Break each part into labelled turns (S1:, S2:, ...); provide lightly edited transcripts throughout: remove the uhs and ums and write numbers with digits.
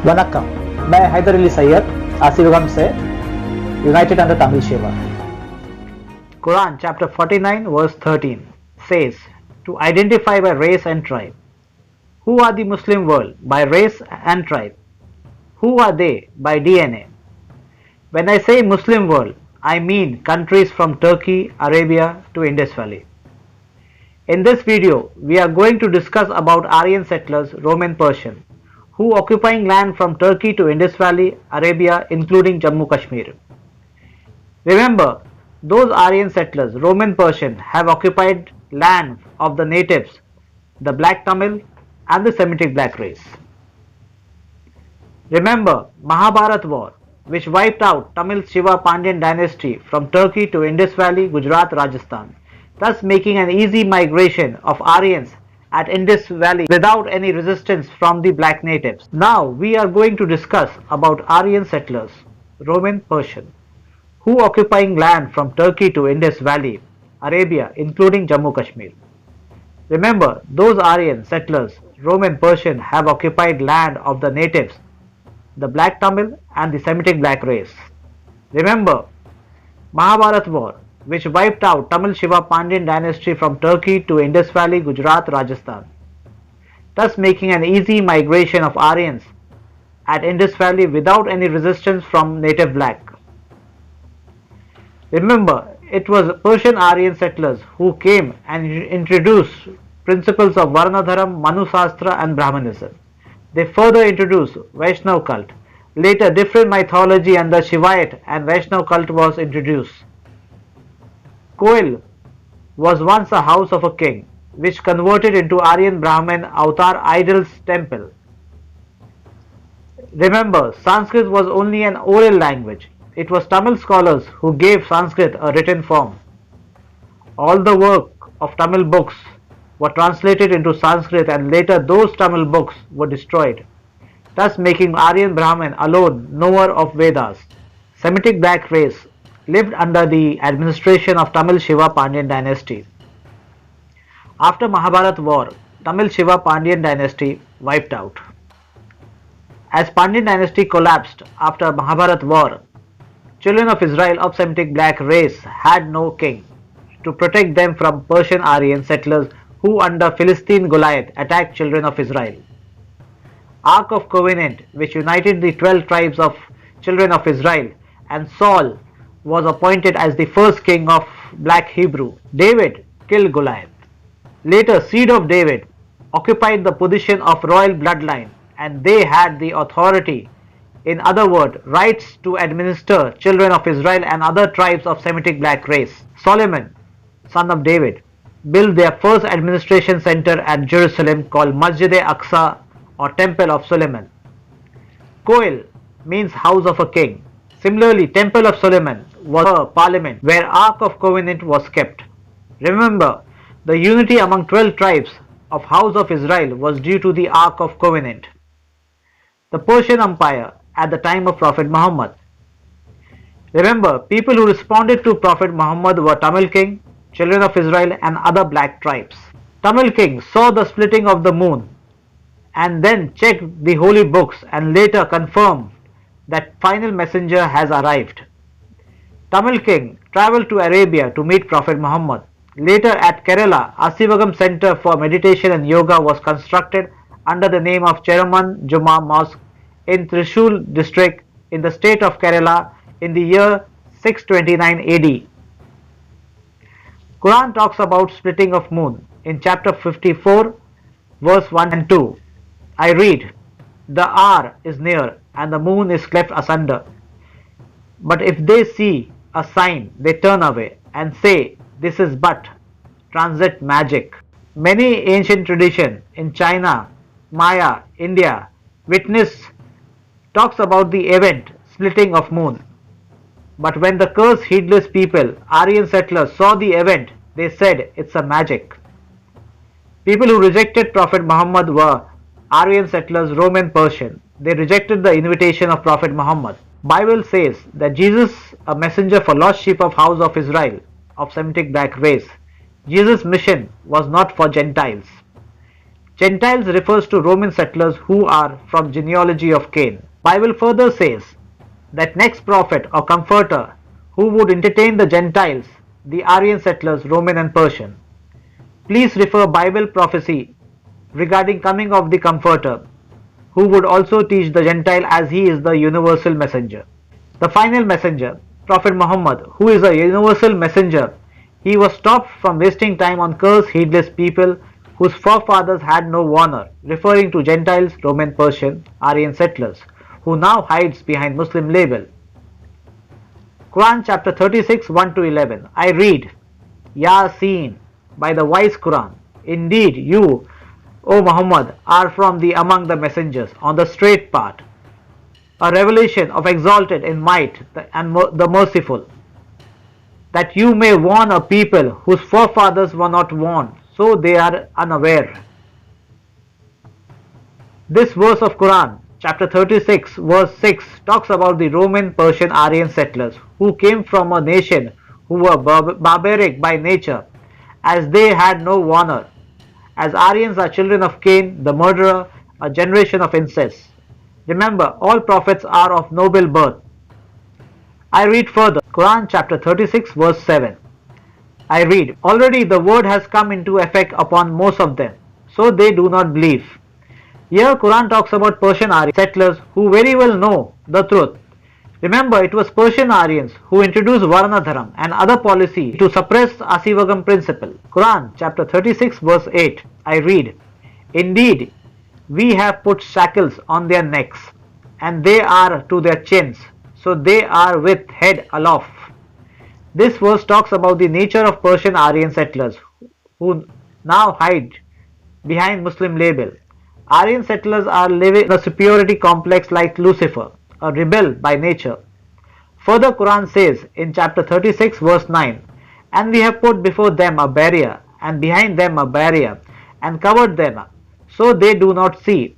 S1: वनक्कम, मैं हैदर अली सैयद आसिफगम से United under Tamil Shiva. Quran chapter 49 verse 13 says to identify by race and tribe. Who are the Muslim world? By race and tribe. Who are they? By DNA. When I say Muslim world, I mean countries from Turkey, Arabia to Indus Valley. In this video, we are going to discuss about Aryan settlers, Roman Persian, who occupying land from Turkey to Indus Valley, Arabia, including Jammu Kashmir. Remember, those Aryan settlers, Roman Persian, have occupied land of the natives, the Black Tamil and the Semitic black race. Remember, Mahabharat war, which wiped out Tamil Shiva Pandyan dynasty from Turkey to Indus Valley, Gujarat, Rajasthan, thus making an easy migration of Aryans at Indus Valley without any resistance from the black natives. Now we are going to discuss about Aryan settlers, Roman Persian, who occupying land from Turkey to Indus Valley, Arabia, including Jammu Kashmir. Remember, those Aryan settlers, Roman Persian, have occupied land of the natives, the Black Tamil and the Semitic black race. Remember, Mahabharat war, which wiped out Tamil Shiva Pandyan dynasty from Turkey to Indus Valley, Gujarat, Rajasthan, thus making an easy migration of Aryans at Indus Valley without any resistance from native black. Remember, it was Persian Aryan settlers who came and introduced principles of Varnadharam, Manu Shastra and Brahmanism. They further introduced Vaishnav cult. Later, different mythology under Shivite and Vaishnav cult was introduced. Koil was once a house of a king, which converted into Aryan Brahmin avatar idols temple. Remember, Sanskrit was only an oral language. It was Tamil scholars who gave Sanskrit a written form. All the work of Tamil books were translated into Sanskrit and later those Tamil books were destroyed, thus making Aryan Brahmin alone knower of Vedas. Semitic black race lived under the administration of Tamil Shiva Pandyan dynasty. After Mahabharat war, Tamil Shiva Pandyan dynasty wiped out. As Pandyan dynasty collapsed after Mahabharat war, children of Israel of Semitic black race had no king to protect them from Persian Aryan settlers who under Philistine Goliath attacked children of Israel. Ark of Covenant, which united the 12 tribes of children of Israel, and Saul was appointed as the first king of black Hebrew. David killed Goliath. Later, seed of David occupied the position of royal bloodline and they had the authority, in other words, rights to administer children of Israel and other tribes of Semitic black race. Solomon, son of David, built their first administration center at Jerusalem called Masjid-e-Aqsa or Temple of Solomon. Koil means house of a king. Similarly, Temple of Solomon was a parliament where Ark of Covenant was kept. Remember, the unity among 12 tribes of House of Israel was due to the Ark of Covenant. The Persian Empire at the time of Prophet Muhammad. Remember, people who responded to Prophet Muhammad were Tamil king, children of Israel and other black tribes. Tamil king saw the splitting of the moon and then checked the holy books and later confirmed that final messenger has arrived. Tamil king travelled to Arabia to meet Prophet Muhammad. Later at Kerala, Asivagam Center for Meditation and Yoga was constructed under the name of Cheruman Juma Mosque in Trishul district in the state of Kerala in the year 629 AD. Quran talks about splitting of moon in chapter 54 verse 1 and 2. I read, the hour is near and the moon is cleft asunder. But if they see a sign, they turn away and say, this is but transit magic. Many ancient traditions in China, Maya, India, witness talks about the event splitting of moon. But when the cursed heedless people, Aryan settlers, saw the event, they said it's a magic. People who rejected Prophet Muhammad were Aryan settlers, Roman Persian. They rejected the invitation of Prophet Muhammad. Bible says that Jesus, a messenger for lost sheep of house of Israel, of Semitic black race, Jesus' mission was not for Gentiles. Gentiles refers to Roman settlers who are from genealogy of Cain. Bible further says that next prophet or comforter who would entertain the Gentiles, the Aryan settlers, Roman and Persian. Please refer Bible prophecy regarding coming of the comforter who would also teach the Gentile as he is the universal messenger. The final messenger, Prophet Muhammad, who is a universal messenger, he was stopped from wasting time on cursed, heedless people whose forefathers had no honor, referring to Gentiles, Roman, Persian, Aryan settlers, who now hides behind Muslim label. Quran chapter 36, 1-11. I read, Yasin, by the wise Quran. Indeed, you, O Muhammad, are from among the messengers, on the straight path, a revelation of exalted in might and the merciful, that you may warn a people whose forefathers were not warned, so they are unaware. This verse of Quran, chapter 36, verse 6, talks about the Roman, Persian, Aryan settlers who came from a nation who were barbaric by nature, as they had no honor. As Aryans are children of Cain, the murderer, a generation of incest. Remember, all prophets are of noble birth. I read further, Quran chapter 36, verse 7. I read, already the word has come into effect upon most of them, so they do not believe. Here Quran talks about Persian Aryan settlers who very well know the truth. Remember, it was Persian Aryans who introduced Varna Dharam and other policy to suppress Asivagam principle. Quran chapter 36 verse 8. I read, indeed, we have put shackles on their necks, and they are to their chins, so they are with head aloft. This verse talks about the nature of Persian Aryan settlers who now hide behind Muslim label. Aryan settlers are living in a superiority complex like Lucifer, a rebel by nature. Further, Quran says in chapter 36 verse 9, and we have put before them a barrier and behind them a barrier and covered them so they do not see.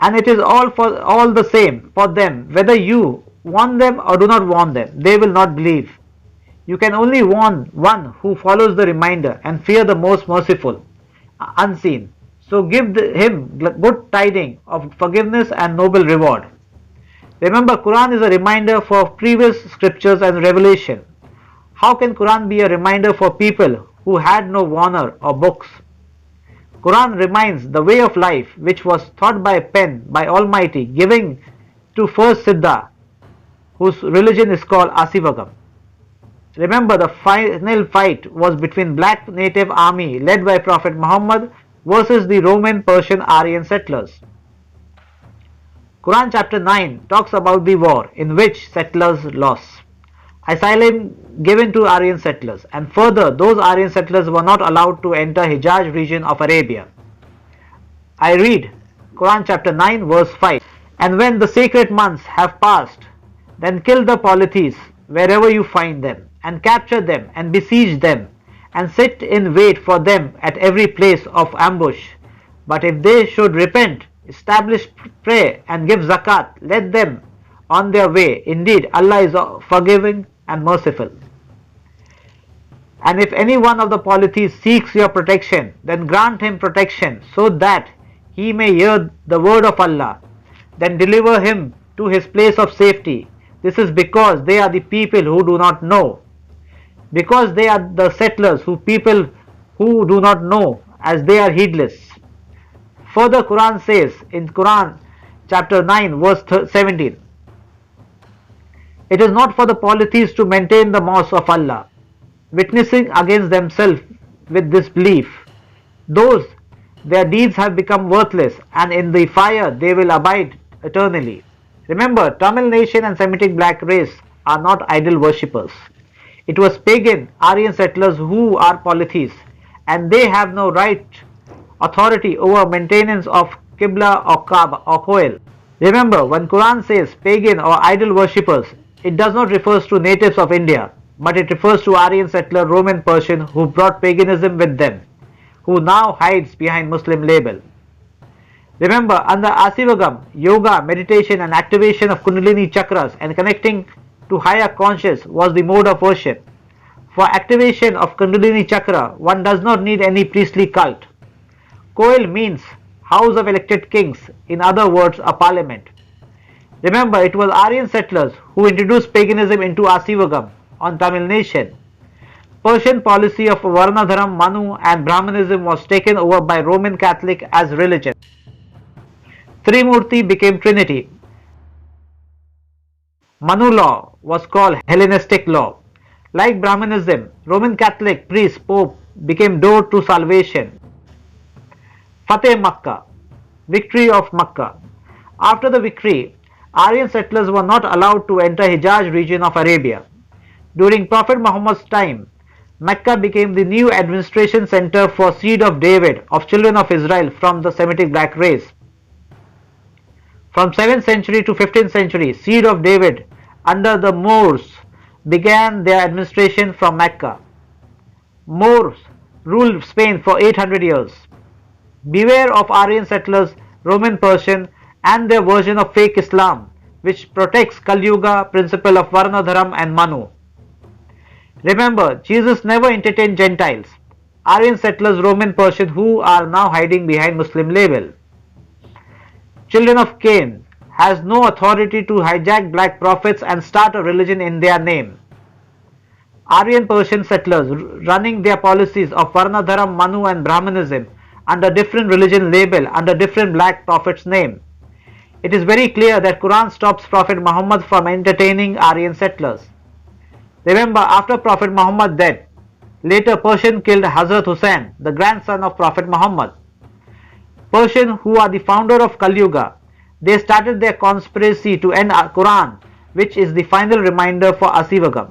S1: And it is all the same for them whether you warn them or do not warn them, they will not believe. You can only warn one who follows the reminder and fear the most merciful, unseen. So give him good tidings of forgiveness and noble reward. Remember, Quran is a reminder for previous scriptures and revelation. How can Quran be a reminder for people who had no honor or books? Quran reminds the way of life which was taught by pen by Almighty, giving to first Siddha, whose religion is called Asivagam. Remember, the final fight was between black native army led by Prophet Muhammad versus the Roman, Persian, Aryan settlers. Quran chapter 9 talks about the war in which settlers lost. Asylum given to Aryan settlers, and further those Aryan settlers were not allowed to enter Hijaz region of Arabia. I read Quran chapter 9 verse 5. And when the sacred months have passed, then kill the polytheists wherever you find them, and capture them and besiege them, and sit in wait for them at every place of ambush. But if they should repent, establish prayer and give zakat, let them on their way. Indeed, Allah is forgiving and merciful. And if any one of the polytheists seeks your protection, then grant him protection so that he may hear the word of Allah. Then deliver him to his place of safety. This is because they are the people who do not know. Because they are the settlers who people who do not know, as they are heedless. Further, Quran says in Quran chapter 9 verse 17, it is not for the polytheists to maintain the mosque of Allah, witnessing against themselves with this belief. Those their deeds have become worthless, and in the fire they will abide eternally. Remember, Tamil nation and Semitic black race are not idol worshippers. It was pagan Aryan settlers who are polytheists, and they have no right authority over maintenance of Qibla or Kaaba or Koil. Remember, when Quran says pagan or idol worshippers, it does not refer to natives of India, but it refers to Aryan settler Roman Persian who brought paganism with them, who now hides behind Muslim label. Remember, under Asivagam, yoga, meditation and activation of Kundalini chakras and connecting to higher conscious was the mode of worship. For activation of Kundalini chakra, one does not need any priestly cult. Koil means House of Elected Kings, in other words, a parliament. Remember, it was Aryan settlers who introduced paganism into Asivagam on Tamil nation. Persian policy of Varnadharam, Manu and Brahmanism was taken over by Roman Catholic as religion. Trimurti became Trinity. Manu law was called Hellenistic law. Like Brahmanism, Roman Catholic priest Pope became door to salvation. Fateh Makkah, victory of Makkah. After the victory, Aryan settlers were not allowed to enter Hijaz region of Arabia. During Prophet Muhammad's time, Mecca became the new administration center for seed of David of children of Israel from the Semitic black race. From 7th century to 15th century, seed of David under the Moors began their administration from Mecca. Moors ruled Spain for 800 years. Beware of Aryan settlers, Roman Persian and their version of fake Islam which protects Kali Yuga principle of Varnadharam and Manu. Remember, Jesus never entertained Gentiles. Aryan settlers, Roman Persian who are now hiding behind Muslim label. Children of Cain has no authority to hijack black prophets and start a religion in their name. Aryan Persian settlers running their policies of Varnadharam, Manu and Brahmanism under different religion label under different black prophets name. It is very clear that Quran stops Prophet Muhammad from entertaining Aryan settlers. Remember, after Prophet Muhammad dead, later Persian killed Hazrat Hussain, the grandson of Prophet Muhammad. Persian, who are the founder of Kali Yuga, they started their conspiracy to end Quran, which is the final reminder for Asivagam.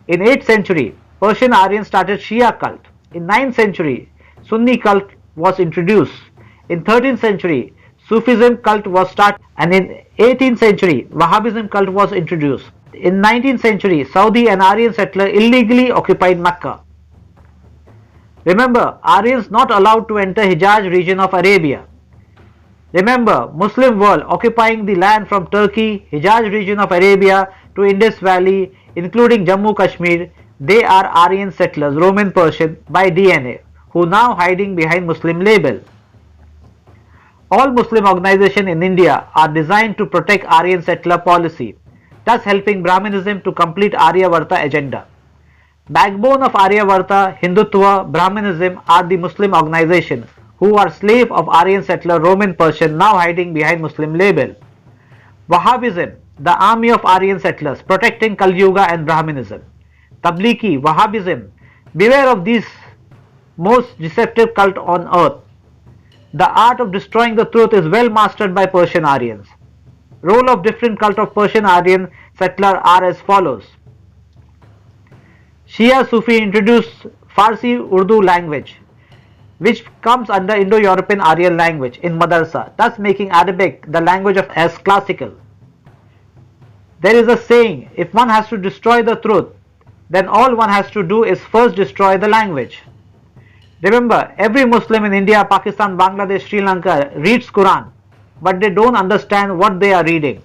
S1: In 8th century, Persian Aryan started Shia cult. In 9th century, Sunni cult was introduced. In 13th century, Sufism cult was started, and in 18th century, Wahhabism cult was introduced. In 19th century, Saudi and Aryan settler illegally occupied Mecca. Remember, Aryans not allowed to enter Hijaz region of Arabia. Remember, Muslim world occupying the land from Turkey, Hijaz region of Arabia to Indus Valley, including Jammu Kashmir, they are Aryan settlers, Roman Persian by DNA, who now hiding behind Muslim label. All Muslim organizations in India are designed to protect Aryan settler policy, thus helping Brahmanism to complete Aryavarta agenda. Backbone of Aryavarta, Hindutva, Brahmanism are the Muslim organizations who are slave of Aryan settler Roman Persian now hiding behind Muslim label. Wahhabism, the army of Aryan settlers protecting Kali Yuga and Brahmanism. Tablighi, Wahhabism, beware of these most deceptive cult on earth. The art of destroying the truth is well mastered by Persian Aryans. Role of different cult of Persian Aryan settler are as follows. Shia Sufi introduced Farsi Urdu language, which comes under Indo-European Aryan language in Madrasa, thus making Arabic the language of as classical. There is a saying, if one has to destroy the truth, then all one has to do is first destroy the language. Remember, every Muslim in India, Pakistan, Bangladesh, Sri Lanka reads Quran, but they don't understand what they are reading.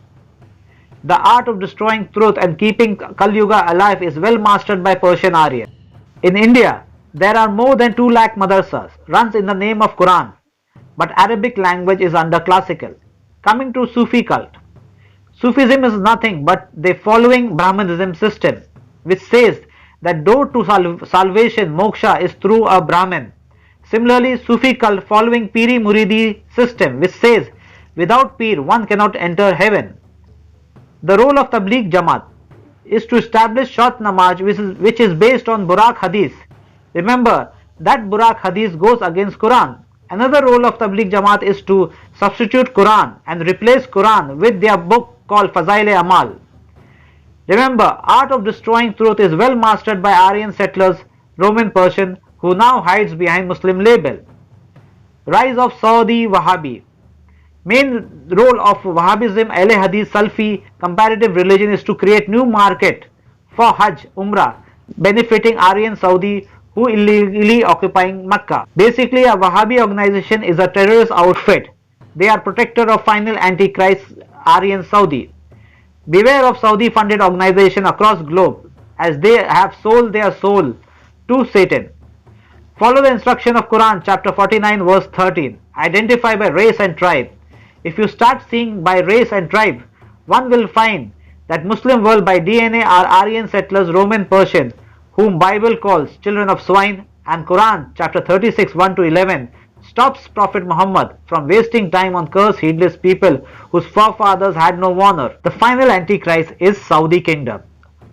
S1: The art of destroying truth and keeping Kali Yuga alive is well mastered by Persian Aryan. In India, there are more than 2 lakh madrasas runs in the name of Quran, but Arabic language is under classical. Coming to Sufi cult. Sufism is nothing but the following Brahmanism system, which says that door to salvation, moksha, is through a Brahmin. Similarly, Sufi cult following Piri Muridi system, which says without Pir one cannot enter heaven. The role of Tabligh Jamaat is to establish short namaz which is based on Burak Hadith. Remember that Burak Hadith goes against Quran. Another role of Tabligh Jamaat is to substitute Quran and replace Quran with their book called Fazail-e-Amal. Remember, art of destroying truth is well mastered by Aryan settlers, Roman Persian, who now hides behind Muslim label. Rise of Saudi Wahhabi. Main role of Wahhabism, Ahle Hadith, Salfi, comparative religion is to create new market for Hajj, Umrah, benefiting Aryan Saudi who illegally occupying Mecca. Basically, a Wahhabi organization is a terrorist outfit. They are protector of final Antichrist, Aryan Saudi. Beware of Saudi funded organization across globe as they have sold their soul to Satan. Follow the instruction of Quran chapter 49 verse 13. Identify by race and tribe. If you start seeing by race and tribe, one will find that Muslim world by DNA are Aryan settlers, Roman Persian, whom Bible calls children of swine, and Quran chapter 36 1 to 11 stops Prophet Muhammad from wasting time on cursed heedless people whose forefathers had no honor. The final Antichrist is Saudi kingdom,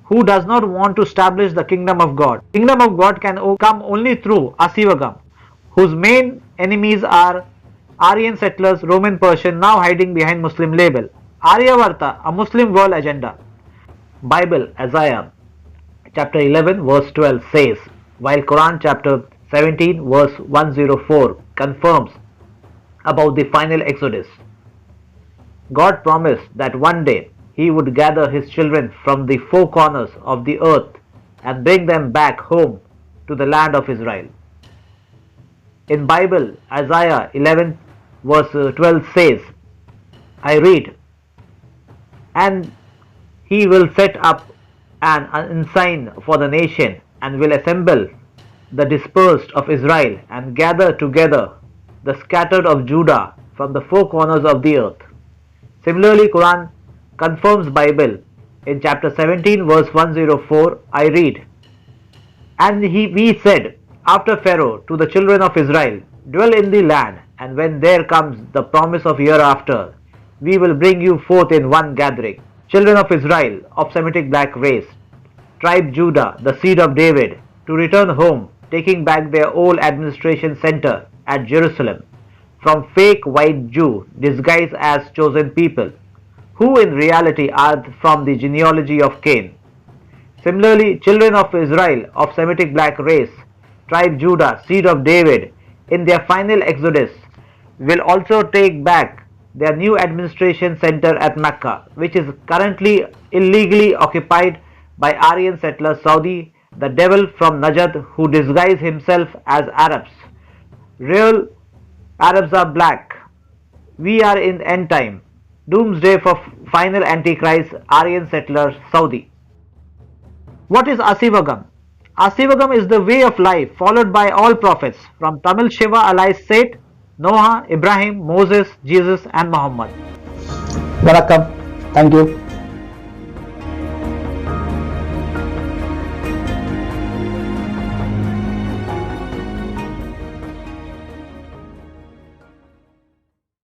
S1: who does not want to establish the kingdom of God. Kingdom of God can come only through Asivagam, whose main enemies are Aryan settlers, Roman Persian, now hiding behind Muslim label. Aryavarta, a Muslim world agenda. Bible, Isaiah chapter 11 verse 12 says, while Quran chapter 17 verse 104 confirms about the final exodus. God promised that one day He would gather His children from the four corners of the earth and bring them back home to the land of Israel. In Bible, Isaiah 11 verse 12 says, I read, and He will set up an ensign for the nation and will assemble the dispersed of Israel and gather together the scattered of Judah from the four corners of the earth. Similarly, Quran confirms Bible in chapter 17 verse 104. I read, and we said after Pharaoh to the children of Israel, dwell in the land, and when there comes the promise of hereafter, we will bring you forth in one gathering. Children of Israel of Semitic black race, tribe Judah, the seed of David, to return home, taking back their old administration center at Jerusalem from fake white Jew disguised as chosen people, who in reality are from the genealogy of Cain. Similarly, children of Israel of Semitic black race, tribe Judah, seed of David, in their final exodus, will also take back their new administration center at Mecca, which is currently illegally occupied by Aryan settlers Saudi, the devil from Najd who disguise himself as Arabs. Real Arabs are black. We are in end time. Doomsday for final Antichrist, Aryan settlers Saudi. What is Asivagam? Asivagam is the way of life followed by all prophets from Tamil Shiva alias Seth, Noah, Ibrahim, Moses, Jesus and Muhammad.
S2: Vanakkam. Thank you.